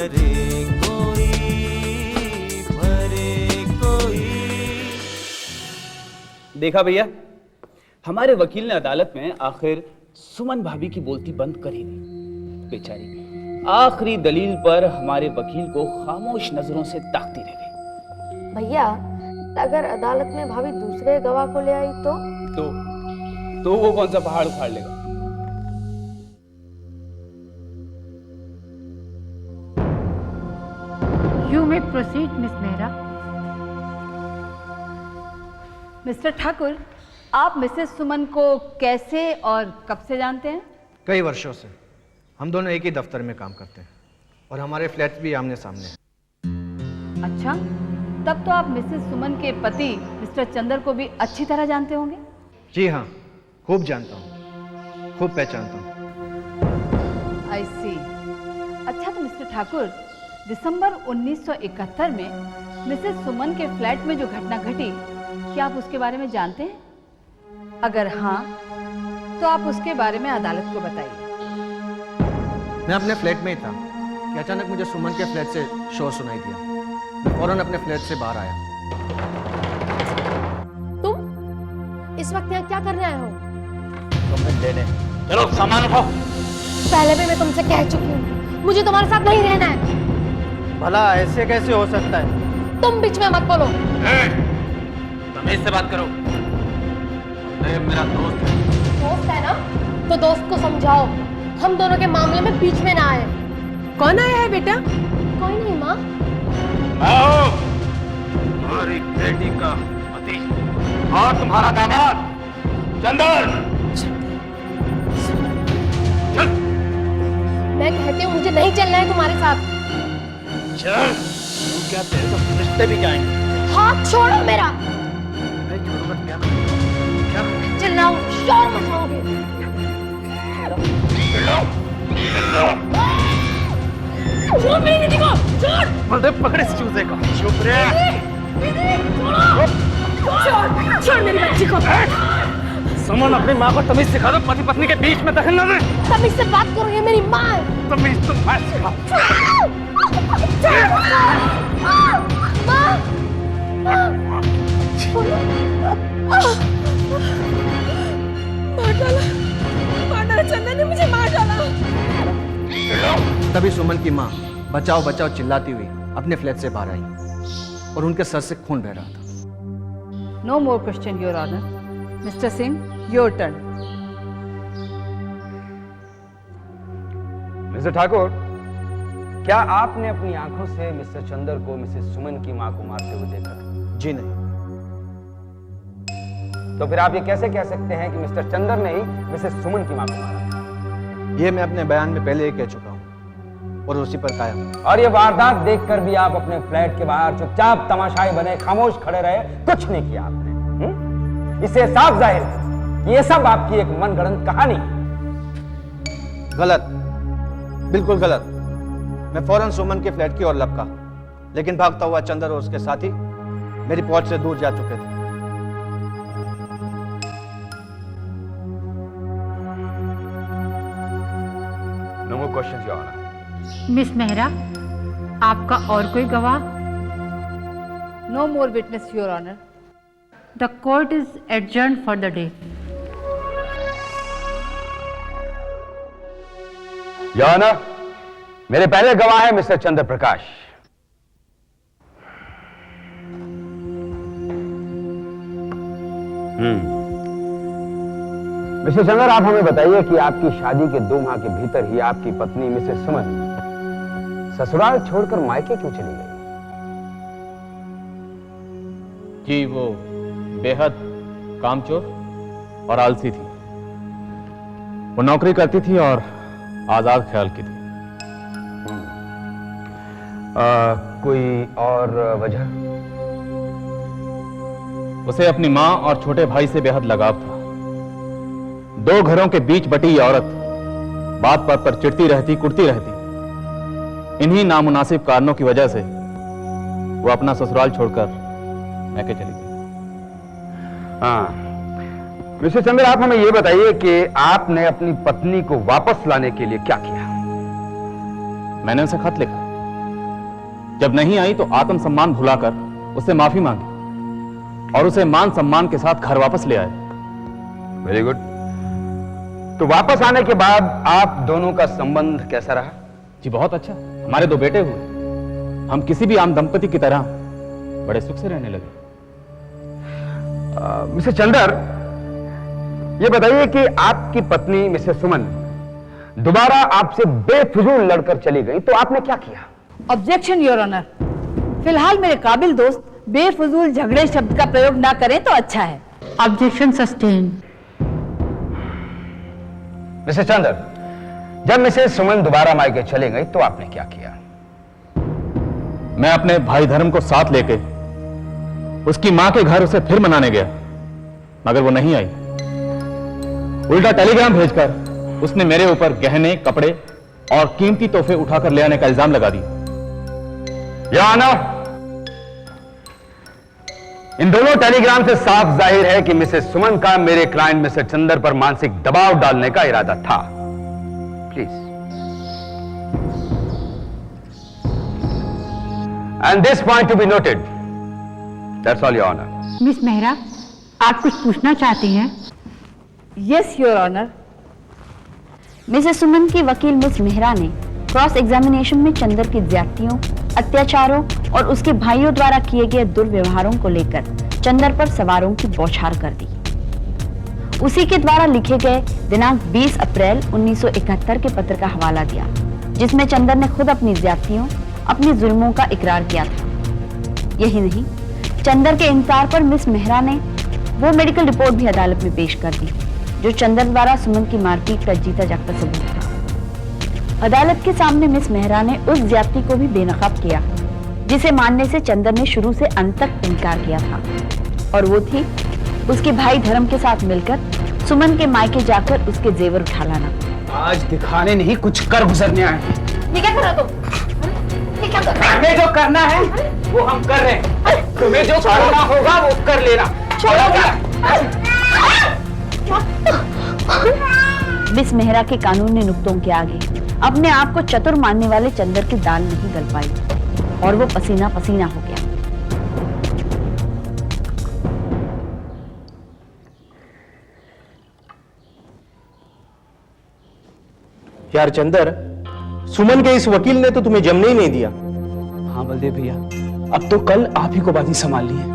भरे कोई, भरे कोई। देखा भैया, हमारे वकील ने अदालत में आखिर सुमन भाभी की बोलती बंद कर ही दी। बेचारी आखिरी दलील पर हमारे वकील को खामोश नजरों से ताकती रह गई। भैया, अगर अदालत में भाभी दूसरे गवाह को ले आई तो वो कौन सा पहाड़ उखाड़ लेगा? You may proceed, Miss Mehra. Mister Thakur, आप मिसेस सुमन को कैसे और कब से जानते हैं? कई वर्षों से। हम दोनों एक ही दफ्तर में काम करते हैं और हमारे फ्लैट्स भी आमने सामने हैं। अच्छा, तब तो आप मिसेस सुमन के पति मिस्टर चंदर को भी अच्छी तरह जानते होंगे। जी हाँ, खूब जानता हूँ, खूब पहचानता हूँ। आई सी। अच्छा, तो मिस्टर ठाकुर, दिसंबर 1971 में मिसेस सुमन के फ्लैट में जो घटना घटी, क्या आप उसके बारे में जानते हैं? अगर हाँ, तो आप उसके बारे में अदालत को बताइए। मैं अपने फ्लैट में ही था कि अचानक मुझे सुमन के फ्लैट से शोर सुनाई दिया। मैं फौरन अपने फ्लैट से बाहर आया। तुम इस वक्त यहाँ क्या करने आए हो? तुमने देने। चलो सामान उठाओ। पहले भी मैं तुमसे कह चुकी हूँ, मुझे तुम्हारे साथ नहीं रहना है। भला ऐसे कैसे हो सकता है? तुम बीच में मत बोलो। तमीज से बात करो। मेरा दोस्त है। दोस्त है ना, तो दोस्त को समझाओ, हम दोनों के मामले में बीच में ना आए। कौन आया है बेटा? कोई नहीं माँ। तुम्हारी बेटी का पति और तुम्हारा दामाद चंदर। चल। मैं कहती हूँ मुझे नहीं चलना है तुम्हारे साथ। चल। तू क्या तेरे तो रिश्ते भी जाएंगे। हाथ छोड़ो मेरा। नहीं छोड़ूंगा क्या? क्या? चिल्लाओ, शोर मचाओगे। छोड़ मेरी दीदी को, छोड़। बोलते पकड़े इस चूजे को। चुप रहे। छोड़ मेरी बच्ची को। सुमन, अपनी माँ को तमीज सिखा दो, पति पत्नी के बीच में दखल न दे। तमीज से बात करो, ये मेरी माँ है। तमीज तो मैं सिखाऊं। मार डाला चंदन ने मुझे, मार डाला। तभी सुमन की माँ बचाओ बचाओ चिल्लाती हुई अपने फ्लैट से बाहर आई और उनके सर से खून बह रहा था। No more question, your honour. Mister Singh, your turn. Mister Thakur, क्या आपने अपनी आंखों से मिस्टर चंदर को मिसेस सुमन की मां को मारते हुए देखा था? जी नहीं। तो फिर आप ये कैसे कह सकते हैं कि मिस्टर चंदर ने ही मिसेस सुमन की मां को मारा था? ये मैं अपने बयान में पहले ही कह चुका हूँ और उसी पर कायम हूं। और ये वारदात देखकर भी आप अपने फ्लैट के बाहर चुपचाप तमाशाई बने खामोश खड़े रहे, कुछ नहीं किया आपने। इससे साफ जाहिर है कि ये सब आपकी एक मनगढ़ंत कहानी है। गलत, बिल्कुल गलत। मैं फौरन सुमन के फ्लैट की ओर लपका, लेकिन भागता हुआ चंदर और उसके साथी मेरी पहुंच से दूर जा चुके थे। No more questions, your honour. Miss Mehra, आपका और कोई गवाह? No more witness, your honour. The court is adjourned for the day. Your honour, मेरे पहले गवाह है मिस्टर चंद्र प्रकाश। मिस्टर चंद्र, आप हमें बताइए कि आपकी शादी के 2 माह के भीतर ही आपकी पत्नी मिसेस सुमन ससुराल छोड़कर मायके क्यों चली गई? जी, वो बेहद कामचोर और आलसी थी। वो नौकरी करती थी और आजाद ख्याल की थी। कोई और वजह? उसे अपनी मां और छोटे भाई से बेहद लगाव था। 2 घरों के बीच बटी ये औरत बात बात पर चिढ़ती रहती, कुटती रहती। इन्हीं नामुनासिब कारणों की वजह से वो अपना ससुराल छोड़कर मैके चली गई। हाँ, मिस्टर चंद्र, आप हमें यह बताइए कि आपने अपनी पत्नी को वापस लाने के लिए क्या किया? मैंने उसे खत लिखा जब नहीं आई तो आत्मसम्मान भुलाकर उससे माफी मांगी और उसे मान सम्मान के साथ घर वापस ले आए। Very good. तो वापस आने के बाद आप दोनों का संबंध कैसा रहा? जी बहुत अच्छा, हमारे 2 बेटे हुए। हम किसी भी आम दंपति की तरह बड़े सुख से रहने लगे। मिसेस चंदर, ये बताइए कि आपकी पत्नी मिसेस सुमन दोबारा आपसे बेफिजूल लड़कर चली गई तो आपने क्या किया? Objection your honour. फिलहाल मेरे काबिल दोस्त बेफजूल झगड़े शब्द का प्रयोग ना करें तो अच्छा है। Objection sustain. मिसेस चंदर, जब मिसेस सुमन दोबारा मायके चली गई तो आपने क्या किया? मैं अपने भाई धर्म को साथ लेके उसकी मां के घर उसे फिर मनाने गया, मगर वो नहीं आई। उल्टा टेलीग्राम भेजकर उसने मेरे ऊपर गहने, कपड़े और कीमती तोहफे उठाकर ले आने का इल्जाम लगा दिया। या ऑनर, इन दोनों टेलीग्राम से साफ जाहिर है कि मिसेस सुमन का मेरे क्लाइंट मिस्टर चंदर पर मानसिक दबाव डालने का इरादा था। Please. And this point to be noted. That's all your honour. Miss Mehra, आप कुछ पूछना चाहती हैं? Yes your honour. Missus Suman की वकील मिस मेहरा ने क्रॉस एग्जामिनेशन में चंदर की ज्यादतियों, अत्याचारों और उसके भाइयों द्वारा किए गए दुर्व्यवहारों को लेकर चंदर पर सवारों की बौछार कर दी। उसी के द्वारा लिखे गए दिनांक 20 अप्रैल 1971 के पत्र का हवाला दिया, जिसमें चंदर ने खुद अपनी ज्यादतियों, अपने जुल्मों का इकरार किया था। यही नहीं, चंदर के इंकार पर मिस मेहरा ने वो मेडिकल रिपोर्ट भी अदालत में पेश कर दी जो चंदर द्वारा सुमन की मारपीट का जीता जागता सबूत था। अदालत के सामने मिस मेहरा ने उस ज्यादती को भी बेनकाब किया जिसे मानने से चंदर ने शुरू से अंत तक इनकार किया था, और वो थी उसके भाई धर्म के साथ मिलकर सुमन के मायके जाकर उसके जेवर उठा लाना। आज दिखाने नहीं, कुछ कर गुजरने आए हैं। ये क्या कर रहा तुम? ये क्या कर रहा है? हमें जो करना है वो हम कर रहे हैं, तुम्हें जो करना होगा वो कर लेना। मिस मेहरा के कानूनी नुक्तों के आगे अपने आप को चतुर मानने वाले चंदर की दाल नहीं गल पाई और वो पसीना पसीना हो गया। यार चंदर, सुमन के इस वकील ने तो तुम्हें जमने ही नहीं दिया। हाँ बलदेव भैया, अब तो कल आप ही को बाजी संभालनी है।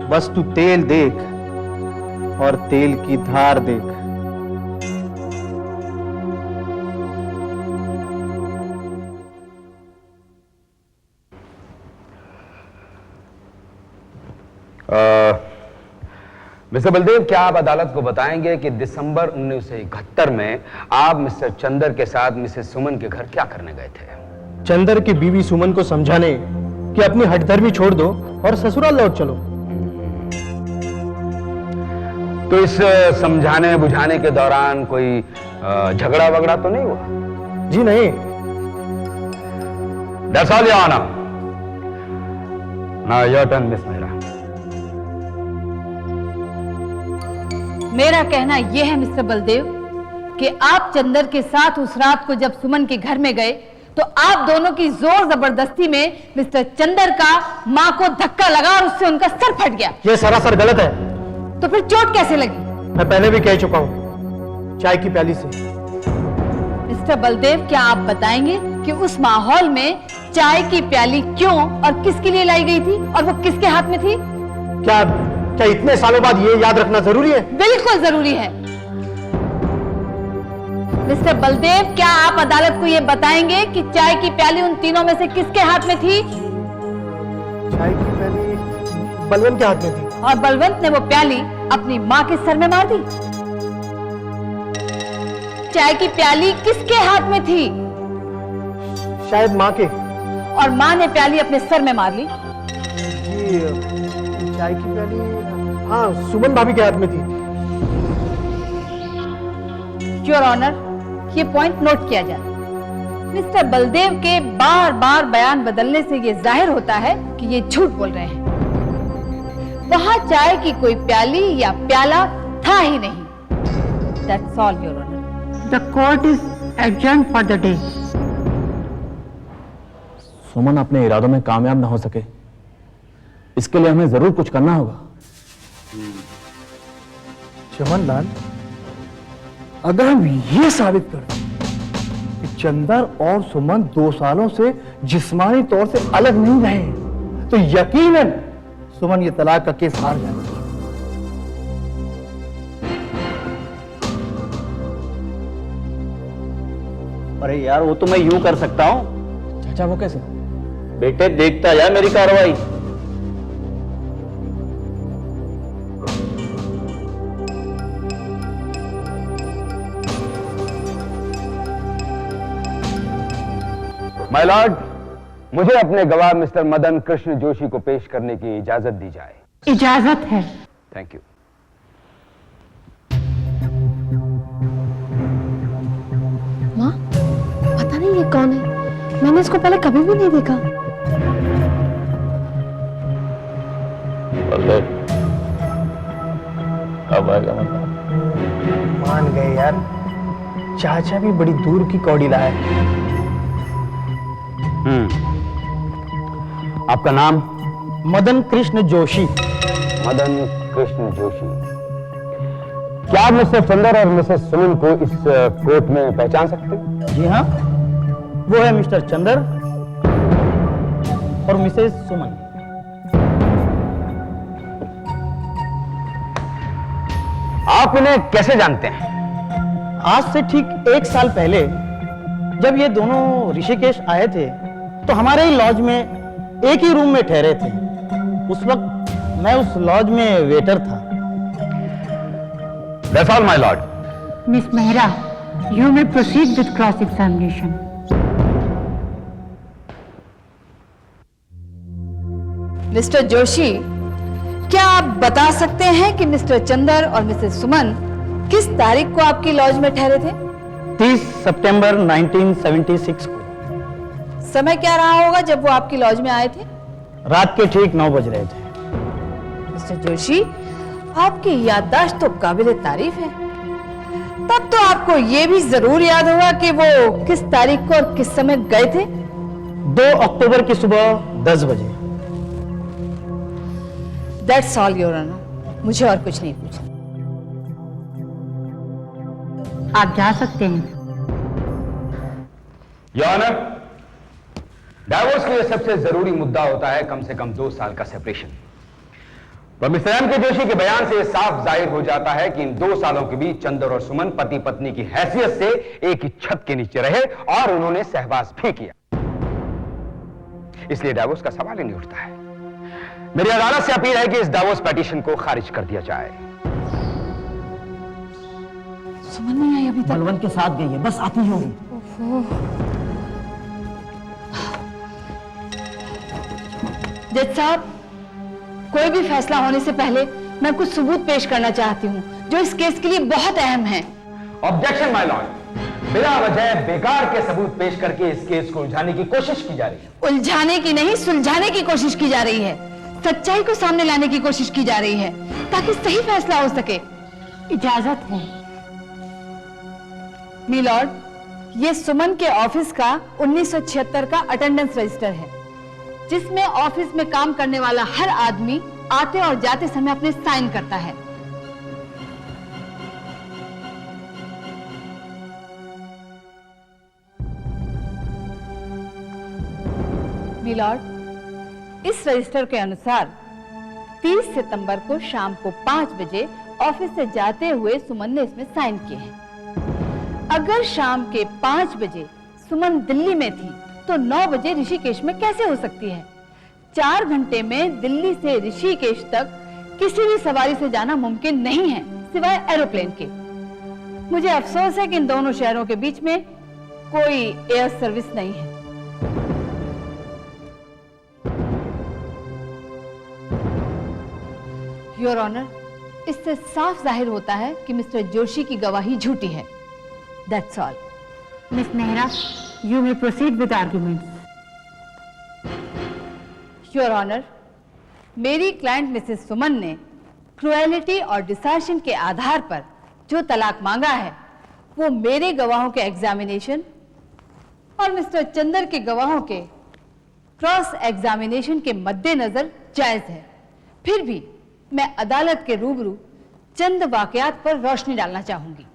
बस तू तेल देख और तेल की धार देख। मिस्टर बलदेव, क्या आप अदालत को बताएंगे कि दिसंबर 1971 में आप मिस्टर चंदर के साथ मिसेस सुमन के घर क्या करने गए थे? चंदर की बीवी सुमन को समझाने कि अपनी हठधर्मी छोड़ दो और ससुराल लौट चलो। तो इस समझाने बुझाने के दौरान कोई झगड़ा वगड़ा तो नहीं हुआ? जी नहीं। That's all, Your Honor. Now your turn, Miss Mehra. मेरा कहना यह है मिस्टर बलदेव कि आप चंदर के साथ उस रात को जब सुमन के घर में गए तो आप दोनों की जोर जबरदस्ती में मिस्टर चंदर का मां को धक्का लगा और उससे उनका सर फट गया। यह सरासर गलत है। तो फिर चोट कैसे लगी? मैं पहले भी कह चुका हूं, चाय की प्याली से। मिस्टर बलदेव, क्या आप बताएंगे कि उस माहौल में चाय की प्याली क्यों और किसके लिए लाई गई थी और वो किसके हाथ में थी? क्या इतने सालों बाद ये याद रखना जरूरी है? बिल्कुल जरूरी है। मिस्टर बलदेव, क्या आप अदालत को ये बताएंगे कि चाय की प्याली उन तीनों में से किसके हाथ में थी? चाय की प्याली बलवंत के हाथ में थी। और बलवंत ने वो प्याली अपनी मां के सर में मार दी। चाय की प्याली किसके हाथ में थी? शायद मां के। और मां ने प्याली अपने सर में मार ली। जी, चाय की प्याली हाँ सुमन भाभी के हाथ में थी। योर ऑनर, ये पॉइंट नोट किया जाए। मिस्टर बलदेव के बार बार बयान बदलने से ये जाहिर होता है कि ये झूठ बोल रहे हैं। वहां चाय की कोई प्याली या प्याला था ही नहीं। That's all, Your Honor. The court is adjourned for the day. सुमन अपने इरादों में कामयाब ना हो सके, इसके लिए हमें जरूर कुछ करना होगा। चमन लाल, अगर हम ये साबित कर दें कि चंदर और सुमन 2 सालों से जिस्मानी तौर से अलग नहीं रहे, तो यकीनन सुमन ये तलाक का केस हार जाएगी। अरे यार, वो तो मैं यूं कर सकता हूं। चाचा वो कैसे? बेटे देखता जा मेरी कार्रवाई। माय लॉर्ड, मुझे अपने गवाह मिस्टर मदन कृष्ण जोशी को पेश करने की इजाजत दी जाए। इजाजत है। Thank you. माँ, पता नहीं ये कौन है, मैंने इसको पहले कभी भी नहीं देखा। कब आएगा मतलब? मान गए यार, चाचा भी बड़ी दूर की कौड़ी लाए। आपका नाम? मदन कृष्ण जोशी। मदन कृष्ण जोशी। क्या आप मिस्टर चंदर और मिसेस सुमन को इस कोर्ट में पहचान सकते हैं? जी हाँ, वो है मिस्टर चंदर और मिसेस सुमन। आप इन्हें कैसे जानते हैं? आज से ठीक 1 साल पहले जब ये दोनों ऋषिकेश आए थे तो हमारे ही लॉज में एक ही रूम में ठहरे थे। उस वक्त मैं उस लॉज में वेटर था। That's all, my lord. Miss Mehra, you may proceed with cross-examination. Mister Joshi, क्या आप बता सकते हैं कि मिस्टर चंदर और मिसेस सुमन किस तारीख को आपकी लॉज में ठहरे थे? 30 सितंबर 1976 को। समय क्या रहा होगा जब वो आपकी लॉज में आए थे? रात के ठीक 9 बज रहे थे। मिस्टर जोशी, आपकी याददाश्त तो काबिले तारीफ है। तब तो आपको ये भी जरूर याद होगा कि वो किस तारीख को और किस समय गए थे? 2 अक्टूबर की सुबह 10 बजे। That's all, Your Honor. मुझे और कुछ नहीं पूछना। आप जा सकते हैं। योर ऑनर, डाइवोर्स के लिए सबसे जरूरी मुद्दा होता है कम से कम 2 साल का सेपरेशन। पर मिस्टर एम के जोशी के बयान से साफ जाहिर हो जाता है कि इन 2 सालों के बीच चंदर और सुमन पति पत्नी की हैसियत से एक ही छत के नीचे रहे और उन्होंने सहवास भी किया। इसलिए डाइवोर्स का सवाल ही नहीं उठता है। मेरी अदालत से अपील है कि इस डाइवोर्स पिटीशन को खारिज कर दिया जाए। सुमन नहीं आई अभी तक? बलवंत के साथ गई है, बस आती ही होगी। जज साहब, कोई भी फैसला होने से पहले मैं कुछ सबूत पेश करना चाहती हूँ जो इस केस के लिए बहुत अहम है। ऑब्जेक्शन माय लॉर्ड, बिना वजह बेकार के सबूत पेश करके इस केस को उलझाने की कोशिश की जा रही है। उलझाने की नहीं, सुलझाने की कोशिश की जा रही है। सच्चाई को सामने लाने की कोशिश की जा रही है ताकि सही फैसला हो सके। इजाजत है। मिलॉर्ड, ये सुमन के ऑफिस का 1976 का अटेंडेंस रजिस्टर है जिसमें ऑफिस में काम करने वाला हर आदमी आते और जाते समय अपने साइन करता है। मिलॉर्ड, इस रजिस्टर के अनुसार 30 सितंबर को शाम को 5 बजे ऑफिस से जाते हुए सुमन ने इसमें साइन किए हैं। अगर शाम के 5 बजे सुमन दिल्ली में थी तो 9 बजे ऋषिकेश में कैसे हो सकती है? 4 घंटे में दिल्ली से ऋषिकेश तक किसी भी सवारी से जाना मुमकिन नहीं है सिवाय एरोप्लेन के। मुझे अफसोस है कि इन दोनों शहरों के बीच में कोई एयर सर्विस नहीं है। योर ऑनर, इससे साफ जाहिर होता है कि मिस्टर जोशी की गवाही झूठी है। That's all. Miss Mehra, you may proceed with arguments. Your honour, मेरी क्लाइंट मिसेस सुमन ने क्रुएलिटी और डिसर्शन के आधार पर जो तलाक मांगा है वो मेरे गवाहों के एग्जामिनेशन और मिस्टर चंदर के गवाहों के क्रॉस एग्जामिनेशन के मद्देनजर जायज है। फिर भी मैं अदालत के रूबरू चंद वाकयात पर रोशनी डालना चाहूंगी।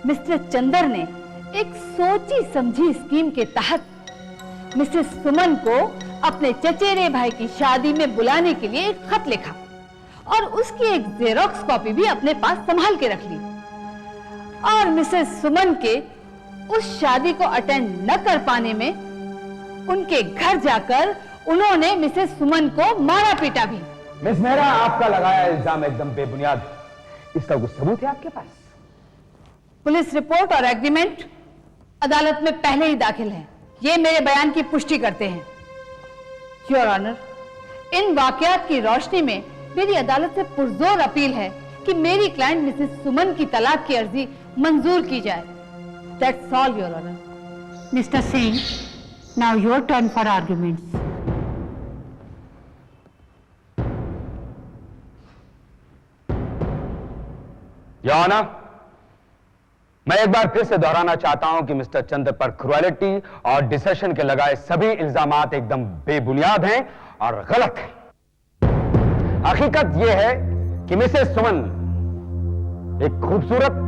मिस्टर चंदर ने एक सोची समझी स्कीम के तहत मिसेस सुमन को अपने चचेरे भाई की शादी में बुलाने के लिए एक खत लिखा और उसकी एक जेरोक्स कॉपी भी अपने पास संभाल के रख ली। और मिसेस सुमन के उस शादी को अटेंड न कर पाने में उनके घर जाकर उन्होंने मिसेस सुमन को मारा पीटा भी। मिस मेहरा, आपका लगाया इल्जाम एकदम बेबुनियाद है। इसका कुछ सबूत है आपके पास? पुलिस रिपोर्ट और एग्रीमेंट अदालत में पहले ही दाखिल है। ये मेरे बयान की पुष्टि करते हैं। योर ऑनर, इन वाकयात की रोशनी में मेरी अदालत से पुरजोर अपील है कि मेरी क्लाइंट मिसेस सुमन की तलाक की अर्जी मंजूर की जाए। That's all your honour. Mr. Singh, now your turn for arguments. Your honour, मैं एक बार फिर से दोहराना चाहता हूं कि मिस्टर चंद्र पर क्रुएलिटी और डिसेशन के लगाए सभी इल्जामात एकदम बेबुनियाद हैं और गलत हैं। हकीकत यह है कि मिसेस सुमन एक खूबसूरत,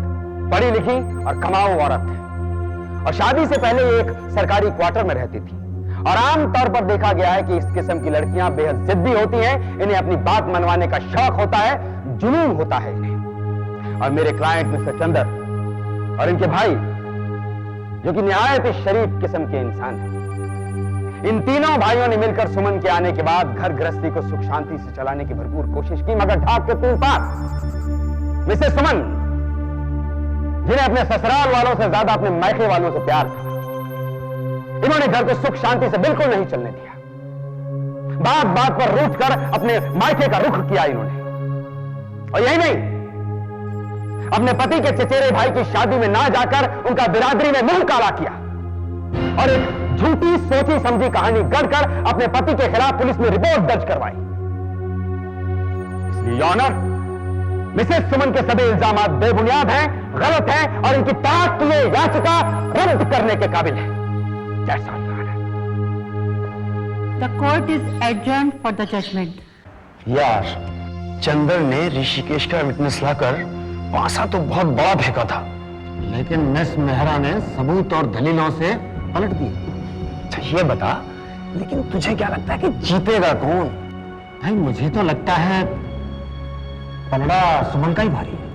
पढ़ी लिखी और कमाऊ औरत है और शादी से पहले एक सरकारी क्वार्टर में रहती थी। और आमतौर पर देखा गया है कि इस किस्म की लड़कियां बेहद जिद्दी होती हैं, इन्हें अपनी बात मनवाने का शौक होता है, जुनून होता है इन्हें। और मेरे क्लाइंट मिस्टर चंदर और इनके भाई, जो कि निहायत ही शरीफ किस्म के इंसान हैं, इन तीनों भाइयों ने मिलकर सुमन के आने के बाद घर गृहस्थी को सुख शांति से चलाने की भरपूर कोशिश की, मगर ढाक के तूल पार मिसेस सुमन, जिन्हें अपने ससुराल वालों से ज्यादा अपने मायके वालों से प्यार था, इन्होंने घर को सुख शांति से बिल्कुल नहीं चलने दिया। बात बात पर रूठ कर अपने मायके का रुख किया इन्होंने। और यही नहीं, अपने पति के चचेरे भाई की शादी में ना जाकर उनका बिरादरी में मुंह काला किया और एक झूठी सोची समझी कहानी गढ़कर अपने पति के खिलाफ पुलिस में रिपोर्ट दर्ज करवाई। इसलिए योर ऑनर, मिसेस सुमन के सभी इल्जामात बेबुनियाद हैं, गलत हैं और इनकी तलाक की याचिका रद्द करने के काबिल है। That's all, Your Honor. The court is adjourned for the judgment. यार, चंदर ने ऋषिकेश का विटनेस लाकर पासा तो बहुत बड़ा फेंका था, लेकिन मिस मेहरा ने सबूत और दलीलों से पलट दिया। अच्छा ये बता, लेकिन तुझे क्या लगता है कि जीतेगा कौन? भाई मुझे तो लगता है पलड़ा सुमन का ही भारी है।